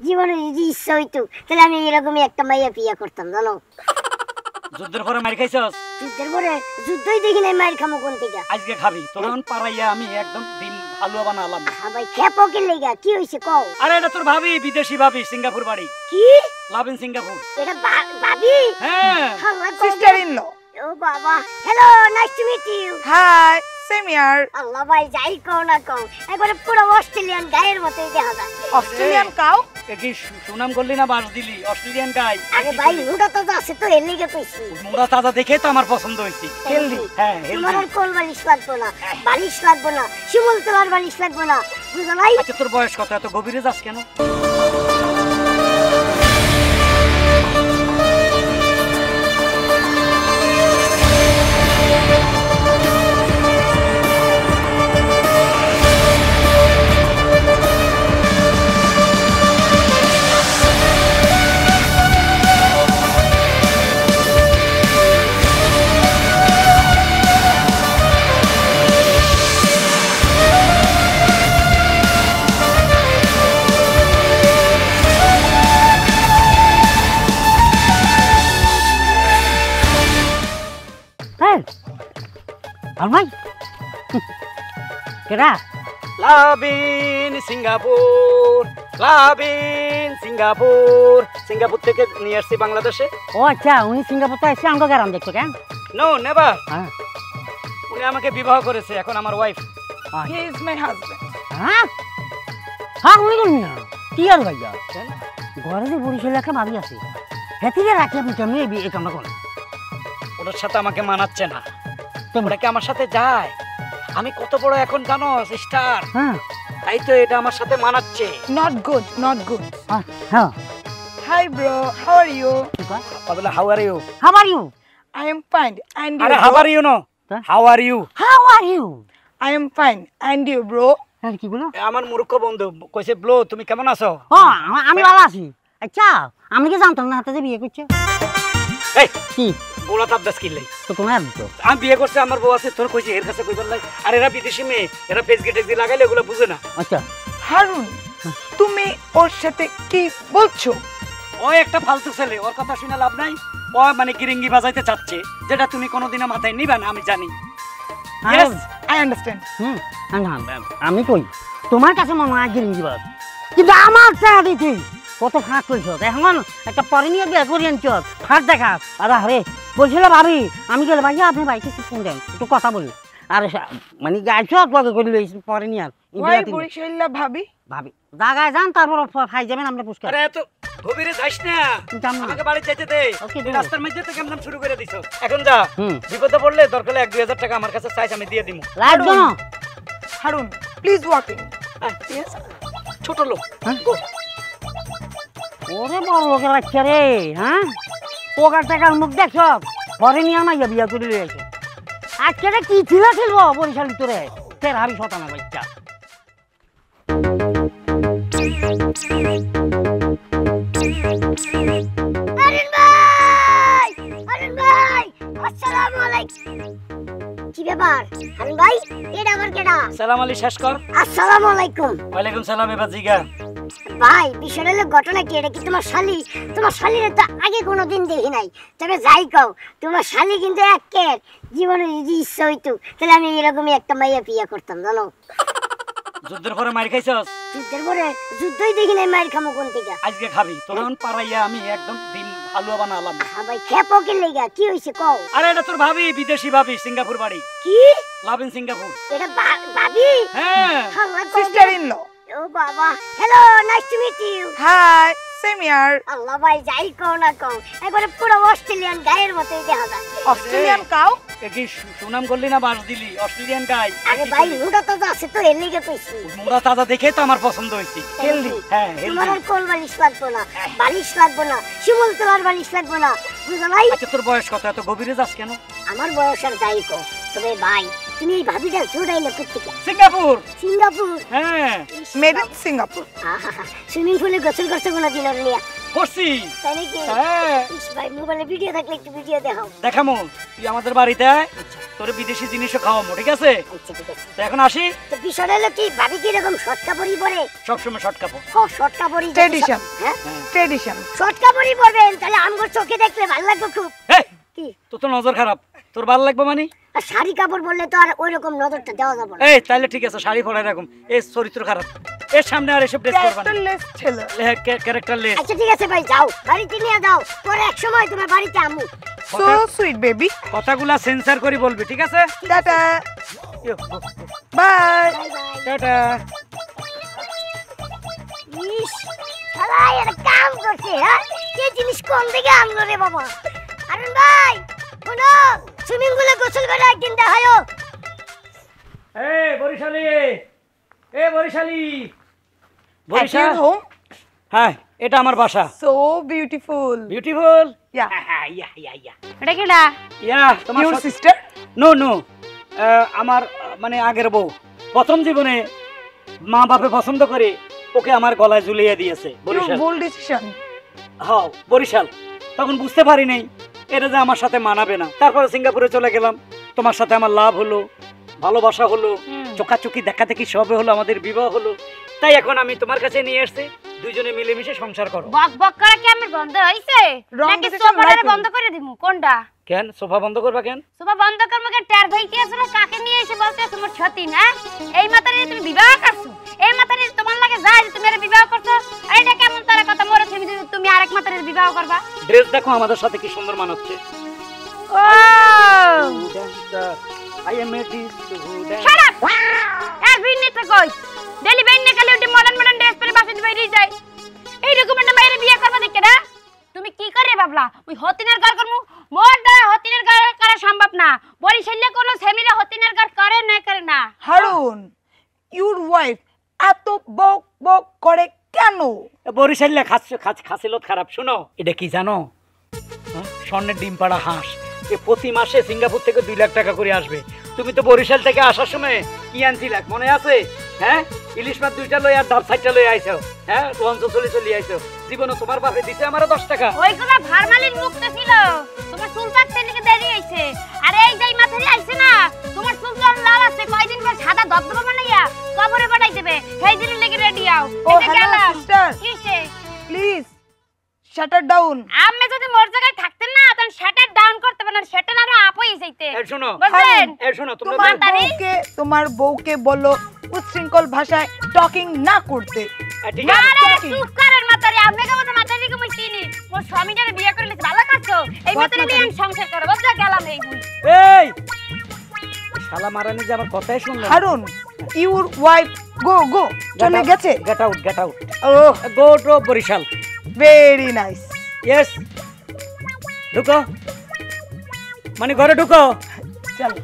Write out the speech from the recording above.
জীবনে যদি ইচ্ছা হইতো তাহলে আমি এরকমই একটা মাইয়া বিয়ে করতাম জানো। যুদ্ধের পরে মার খাইছস? যুদ্ধের পরে যুদ্ধই দেখি নাই, মায়ের খামো কোন থেকে? আজকে খাবি তখন পারাইয়া আমি একদম ডিম হালুয়া বানালাম। হ্যাঁ ভাই, খেপো কে লেগা? কি হইছে কও? আরে এটা তোর ভাবি, বিদেশি ভাবি, সিঙ্গাপুর বাড়ি। কি লাভ ইন সিঙ্গাপুর। এটা ভাবি? হ্যাঁ, সিস্টার ইন ল। ও বাবা, hello, nice to meet you. Hi, same ইয়ার। আল্লাহ ভাই, যাই কও না কও, একবারে পুরো অস্ট্রেলিয়ান গায়ের মতোই দেখা যায়। Australian cow? কি সুনাম করলি না বাস দিলি? অস্ট্রেলিয়ান গাই। আরে ভাই, মুড়া তো আছে তো, এর লিগে কইছি। মুড়া তাজা দেখে তো আমার পছন্দ হইছে। হেলদি। হ্যাঁ, তোমার আর কোল বালিশ লাগবে না, বালিশ লাগবে না, শিমুল তোলার বালিশ লাগবে না, বুঝো নাই? আচ্ছা, তোর বয়স কত? এত গভীরে যাস কেন? ভাই কেডা? Love in Singapore, love in Singapore. Singapore থেকে নিয়ে আসছি বাংলাদেশে। ও আচ্ছা, উনি সিঙ্গাপুর থেকে এসে আমাকে গ্রাম দেখছো কেন? No, never. হ্যাঁ, উনি আমাকে বিবাহ করেছে, এখন আমার wife. He is my husband. হ্যাঁ হ্যাঁ, উনি করবি না কি আর ভাইয়া? ঘরে যে বরিশাল একটা ভাবি আছে, হেতিকে রাখি আপনি কেমনি এই কামটা করেন? ওটার সাথে আমাকে মানাচ্ছে না। তোমরা কি আমার সাথে যায়? আমি কত বড় এখন জানো, সিস্টার। হ্যাঁ, তাই তো এটা আমার সাথে মানাচ্ছে। Not good, not good. হ্যাঁ। Hi bro, how are you? বলে how are you? How are you? I am fine and you? আরে how are you no, how are you? How are you? I am fine and you bro? হ্যাঁ, কি বলো? আমার মূর্খ বন্ধু কইছে, blow তুমি কেমন আছো? ও, আমি ভালো আছি। আচ্ছা, আমি কি জানতাম না হাতে যে বিয়ে করছে? এই কি গোলা তাবদাস কিলে তো তোমার তো আমি বিয়ে করছে, আমার বউ আছে, তোর কইছে এর কাছে কইবার লাই। আর এরা বিদেশি মেয়ে, এরা ফেসগেট টেক্সি লাগাইলে এগুলো বুঝে না। আচ্ছা, হারুন, তুমি ওর সাথে কি বলছো? ও একটা ফালতু ছেলে, ওর কথা শুনে লাভ নাই। ও মানে গিরিঙ্গি বাজাইতে চাচ্ছে, যেটা তুমি কোনোদিনও মাথায় নিবা না, আমি জানি। Yes, I understand. আমি কই তোমার কাছে মনে হয় গিরিঙ্গি বাজ, কিন্তু আমার টাকা দিতে কত ফাঁক করছ। এখন একটা পরে নিয়ে বিয়ে করি আনছ, ফাঁক দেখা। আর আরে বলছিল ভাবি, আমি গেলে ভাইয়া আপনি বাইকে ফোন দেন, একটু কথা বলি। আর মানে গাইছ পরে করি পরে নিয়ে আর ওই বরিশাল্লা ভাবি ভাবি জায়গায় যান, তারপর খাই যাবেন আমরা পুষ্কার। আরে এত গভীরে যাইস না, আমাকে বাড়ি যাইতে দে। রাস্তার মধ্যে থেকে কেমন শুরু করে দিছো। এখন যা, বিপদে পড়লে দরকার 1-2 হাজার টাকা আমার কাছে চাইছ, আমি দিয়ে দিব। লাগবে না হারুন, প্লিজ ওয়াক ইন। ছোট লোক। ওরে বড় লোকের বাচ্চা রে। হ্যাঁ, পোকার টাকার মুখ দেখছ, পরে নিয়ে আমার বিয়া করে রয়েছে। আজকে কি ছিল খেলবো বরিশাল তোরে, ফের হাবি শতানা বাচ্চা। কি ব্যাপার হারুন ভাই? এটা আবার কেডা? সালাম আলী শেষ কর। আসসালামু আলাইকুম। ওয়ালাইকুম সালাম। এবার জিগা ভাই, বিষয়টা হলো ঘটনা কি, এটা কি তোমার শালি? তোমার শালিরে তো আগে কোনোদিন দেখি নাই, তবে যাই কও তোমার শালি কিন্তু একের জীবনে যদি ইচ্ছা হইতো তাহলে আমি এরকমই একটা মাইয়া বিয়ে করতাম জানো। যুদ্ধের পরে মার খাইছস? যুদ্ধের পরে যুদ্ধই দেখি নাই, মায়ের খামো কোন থেকে? আজকে খাবি তখন পারাইয়া আমি একদম ডিম হালুয়া বানালাম। হ্যাঁ ভাই, খেপো কে লেগা? কি হইছে কও? আরে এটা তোর ভাবি, বিদেশি ভাবি, সিঙ্গাপুর বাড়ি। কি লাভ ইন সিঙ্গাপুর। এটা ভাবি? হ্যাঁ, সিস্টার ইন ল। ও বাবা, hello, nice to meet you. Hi, same ইয়ার। আল্লাহ ভাই, যাই কও না কও, একবারে পুরো অস্ট্রেলিয়ান গায়ের মতোই দেখা যায়। Australian cow? কি সুনাম করলি না বাস দিলি? অস্ট্রেলিয়ান গাই। আরে ভাই, মুড়া তো আছে তো, এর লিগে কইছি। মুড়া তাজা দেখে তো আমার পছন্দ হইছে। হেলদি। হ্যাঁ, তোমার আর কোল বালিশ লাগবে না, বালিশ লাগবে না, শিমুল তোলার বালিশ লাগবে না, বুঝো নাই? আচ্ছা, তোর বয়স কত? এত গভীরে যাস কেন? আমার বয়স আর যাই কও, তবে ভাই তুমি এই ভাবিটা জোড়াইলে কোত্থেকে? সিঙ্গাপুর। সিঙ্গাপুর? হ্যাঁ, মেড ইন সিঙ্গাপুর। সুইমিং পুলে গোসল করছে কোনোদিন ওর নিয়ে? করছি। তাই নাকি? হ্যাঁ, ইস ভাই, মোবাইলে ভিডিও থাকলে একটু ভিডিও দেখাও। দেখামো। তুই আমাদের বাড়িতে আয়, তোর বিদেশি জিনিসও খাওয়াবো, ঠিক আছে? আচ্ছা ঠিক আছে। তো এখন আসি। তো বিষয়টা হলো কি, ভাবি কি এরকম শর্ট কাপড়ই পরে? সবসময় শর্ট কাপড়। ও শর্ট কাপড়ই ট্রেডিশন, হ্যাঁ ট্রেডিশন। শর্ট কাপড়ই পরবেন, তাহলে আমগো চোখে দেখলে ভালো লাগবে খুব। এই কি তোর তো নজর খারাপ, তোর ভালো লাগবে মানে? আর শাড়ি কাপড় বললে তো আর ওই রকম নজরটা দেওয়া যাবে না। এই তাহলে ঠিক আছে, শাড়ি পরাই রাখুম। এর চরিত্র খারাপ, এর সামনে আর এসব ড্রেস করবা না। ক্যারেক্টারলেস ছিল। ক্যারেক্টারলেস। আচ্ছা ঠিক আছে ভাই, যাও বাড়িতে নিয়ে যাও, পরে এক সময় তোমার বাড়িতে আমু। So sweet baby. কথাগুলা সেন্সর করে বলবি, ঠিক আছে? Tata, yo, bye. Bye bye. Tata. ইস, শালা এর কাম করছে, হ্যাঁ? কি জিনিস কোন দিকে আনলো রে বাবা? আরুন ভাই, শোনো, সুইমিং পুলে গোসল করে একদিন দেখায়ো। এই বরিশালী, এ বরিশালী, At বরিশাল। your home? হ্যাঁ, এটা আমার বাসা। So beautiful. বিউটিফুল। Yeah. ইয়া ইয়া ইয়া এটা কেডা? ইয়া তোমার Your sister? নো নো, আমার মানে আগের বউ। প্রথম জীবনে মা বাপে পছন্দ করে ওকে আমার গলায় ঝুলিয়ে দিয়েছে Your বরিশাল। bold decision. হ্যাঁ বরিশাল। তখন বুঝতে পারি নাই এটা যে আমার সাথে মানাবে না। তারপরে সিঙ্গাপুরে চলে গেলাম, তোমার সাথে আমার লাভ হলো, ভালোবাসা হলো, চোখাচোখি দেখা দেখি সবে হলো, আমাদের বিবাহ হলো। তাই এখন আমি তোমার কাছে নিয়ে এসেছি, দুইজনে মিলেমিশে সংসার করো। বক বক করা কি আমার বন্ধ হইছে? Wrong নাকি decision, সোফাটা right বন্ধ করে দিমু? কোনটা? কেন সোফা বন্ধ করবা কেন? সোফা বন্ধ করবো কেন? টের ভাইতে আসলে কাকে নিয়ে এসে বলতে তোমার সতী না? এই মাতারে তুমি বিবাহ করছো, এই মাতারে তোমার লাগে যায় যে তুমি এর বিবাহ করছো। আর এটা কেমন তার কথা, মরে তুমি আরেক মাতারে বিবাহ করবা? ড্রেস দেখো আমাদের সাথে কি সুন্দর মানাচ্ছে। ও I am a student. Shut up! আর বিন্নিতে কই? ডেলি বেন্নে কালে উঠে মডার্ন ড্রেস পরে বাসে বাইরে যায়। এই রকম একটা মায়ের বিয়ে করবা দেখে না? তুমি কি করে ভাবলা ওই হতিনের ঘর করমু? মোর দ্বারা হতিনের ঘর করা সম্ভব না। বরিশালে কোনো ফ্যামিলি হতিনের ঘর করে না করে না। Harun, your wife এত বক বক করে কেন? বরিশালে খাসিলত খারাপ। শোনো, এটা কি জানো? হ্যাঁ? স্বর্ণের ডিম পাড়া হাঁস। এ প্রতি মাসে সিঙ্গাপুর থেকে 2 লাখ টাকা করে আসবে। তুমি তো বরিশাল থেকে আসার সময় কি আনছিলা মনে আছে? হ্যাঁ, ইলিশ মাছ 2টা লই আর ডাব 4টা লই আইছো। হ্যাঁ, লঞ্চ চলে আইছো। জীবনে তোমার বাপে দিছে আমার 10 টাকা। ওইগুলা ভারমালির মুক্ত ছিল। তোমার চুল পাকতে লিখে দেরি হইছে। আর এই যেই মাথায় আইছে না, তোমার চুল যখন লাল আছে, কয়দিন পর সাদা দবদবা বানাইয়া কবরে পাঠাই দেবে। সেই দিনের লাগি রেডি হও। Oh, এটা hello, গেলাম। sister. কিসে? Please, shut it down. আমি যদি মোর জায়গায় থাকতেন না, তখন শাটার ডাউন করতে পারেন, শাটার আরো আপ হয়ে যাইতে। এই শোনো, বুঝলেন? এই শোনো, তোমার তাড়াতাড়ি। তোমার বউকে বলো উচ্ছৃঙ্খল ভাষায় টকিং না করতে। ঠিক না আছে। রে, চুপ করেন মাতারি। আপনাকে মতো মাতারি কে মই চিনি। মোর স্বামীটারে বিয়ে করে লিখে ভালো কাছো। এই What মাতারি নিয়ে মাতারি? আমি সংসার করব। বুঝলা গেলাম এই মুই। এই শালা মারানি যে আমার কথাই শুনলো না। হারুন, your wife go চলে গেছে। Get out. Oh, go to Barisal. very nice. Yes, ঢুকো, মানে ঘরে ঢুকো। চলো।